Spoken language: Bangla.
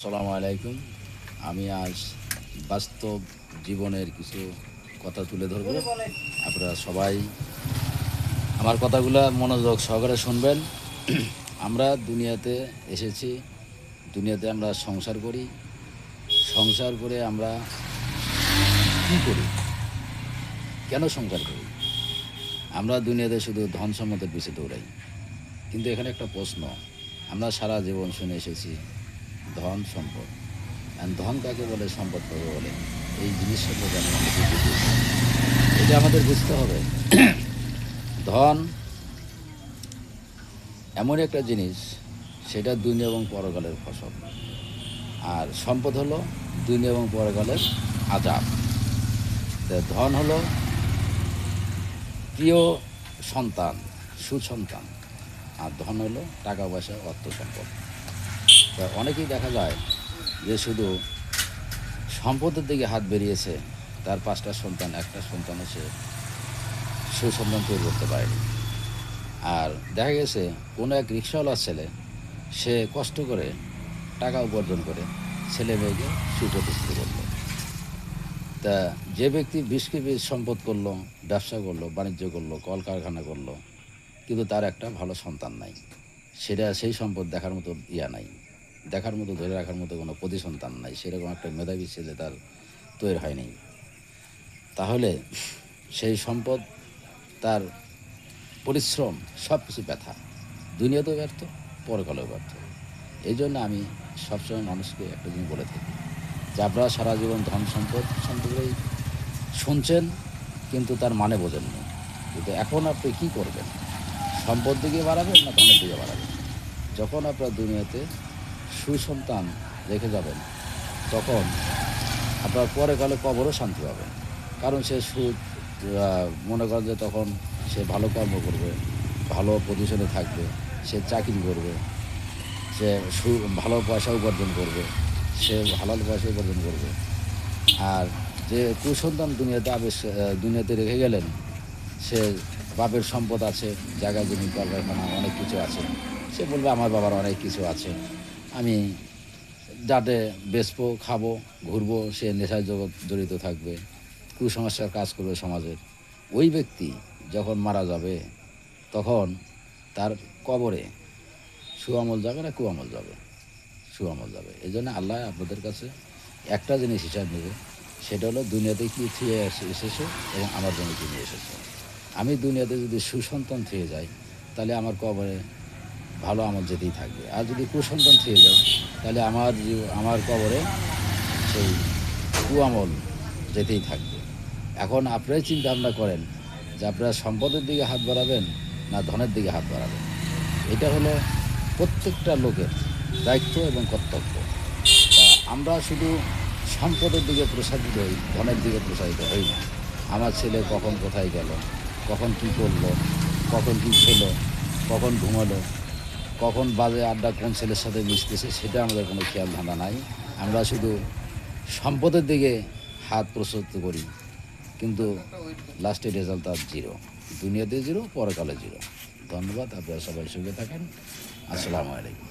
আসসালামু আলাইকুম। আমি আজ বাস্তব জীবনের কিছু কথা তুলে ধরব। আপনারা সবাই আমার কথাগুলো মনোযোগ সহকারে শুনবেন। আমরা দুনিয়াতে এসেছি, দুনিয়াতে আমরা সংসার করি। সংসার করে আমরা কী করি, কেন সংসার করি? আমরা দুনিয়াতে শুধু ধন সম্পদের পিছিয়ে দৌড়াই। কিন্তু এখানে একটা প্রশ্ন, আমরা সারা জীবন শুনে এসেছি ধন সম্পদ। ধন কাকে বলে, সম্পদ কাকে বলে, এই জিনিস সম্পর্কে আমরা অনেকেই বুঝি। এটা আমাদের বুঝতে হবে। ধন এমন একটা জিনিস, সেটা দুনিয়া এবং পরকালের ফসল। আর সম্পদ হলো দুনিয়া এবং পরকালের আযাব। ধন হলো প্রিয় সন্তান, সুসন্তান। আর ধন হলো টাকা পয়সা, অর্থ সম্পদ। তা অনেকেই দেখা যায় যে শুধু সম্পদের দিকে হাত বেরিয়েছে, তার 5টা সন্তান, একটা সন্তানও সে সুসন্তান তৈরি করতে পারেনি। আর দেখা গেছে কোনো এক রিক্সাওয়ালার ছেলে, সে কষ্ট করে টাকা উপার্জন করে ছেলে মেয়েকে সুপ্রতিষ্ঠিত করলো। তা যে ব্যক্তি 20 সম্পদ করলো, ব্যবসা করলো, বাণিজ্য করলো, কলকারখানা করলো, কিন্তু তার একটা ভালো সন্তান নাই, সেই সম্পদ দেখার মতো নাই, দেখার মতো, ধরে রাখার মতো কোনো প্রতিসন্তান নাই, সেরকম একটা মেধাবী ছেলে তার তৈরি হয়নি। তাহলে সেই সম্পদ, তার পরিশ্রম, সব কিছু ব্যথা, দুনিয়াতেও ব্যর্থ, পরকালেও ব্যর্থ। এই জন্য আমি সবসময় মানুষকে একটা জিনিস বলে থাকি যে আপনারা সারা জীবন ধন সম্পদ সম্পর্কেই শুনছেন, কিন্তু তার মানে বোঝেননি। কিন্তু এখন আপনি কী করবেন? সম্পদ দিকে বাড়াবেন না ধনের দিকে বাড়াবেন? যখন আপনার দুনিয়াতে সুসন্তান রেখে যাবেন, তখন আপনার পরকালে কবরও শান্তি পাবেন। কারণ সে মনে করেন যে তখন সে ভালো কর্ম করবে, ভালো পজিশনে থাকবে, সে চাকরি করবে, সে ভালো পয়সা উপার্জন করবে, সে হালাল পয়সা উপার্জন করবে। আর যে কুসন্তান দুনিয়াতে রেখে গেলেন, সে বাপের সম্পদ আছে, জায়গা জমি, কলকারখানা, অনেক কিছু আছে। সে বলবে আমার বাবার অনেক কিছু আছে, আমি যাতে বেচবো, খাবো, ঘুরবো। সে নেশায় জড়িত থাকবে, কুসংস্কার কাজ করবে সমাজের। ওই ব্যক্তি যখন মারা যাবে, তখন তার কবরে সুআমল যাবে না কুআমল যাবে? সুআমল যাবে। এই জন্য আল্লাহ আপনাদের কাছে একটা জিনিস হিসাব নেবে, সেটা হলো দুনিয়াতে কী থুয়ে এসেছো এবং আমার জন্য কী নিয়ে এসেছো। আমি দুনিয়াতে যদি সুসন্তান থুয়ে যাই, তাহলে আমার কবরে ভালো আমল যেতেই থাকবে। আর যদি কুসন্তান থুয়ে যায়, তাহলে আমার কবরে সেই কুআমল যেতেই থাকবে। এখন আপনারাই চিন্তা ভাবনা করেন যে আপনারা সম্পদের দিকে হাত বাড়াবেন না ধনের দিকে হাত বাড়াবেন। এটা হলো প্রত্যেকটা লোকের দায়িত্ব এবং কর্তব্য। তা আমরা শুধু সম্পদের দিকে প্রসারিত হই, ধনের দিকে প্রসারিত হই না। আমার ছেলে কখন কোথায় গেল, কখন কী করলো, কখন কী খেলো, কখন ঘুমালো, কখন বাজে আড্ডা কোন ছেলের সাথে মিশতেছে, সেটা আমাদের কোনো খেয়াল ধান্দা নাই। আমরা শুধু সম্পদের দিকে হাত প্রসারিত করি, কিন্তু লাস্টে রেজাল্ট তার জিরো। দুনিয়াতে জিরো, পরকালে জিরো। ধন্যবাদ। আপনারা সবাই সুখে থাকেন। আসসালামু আলাইকুম।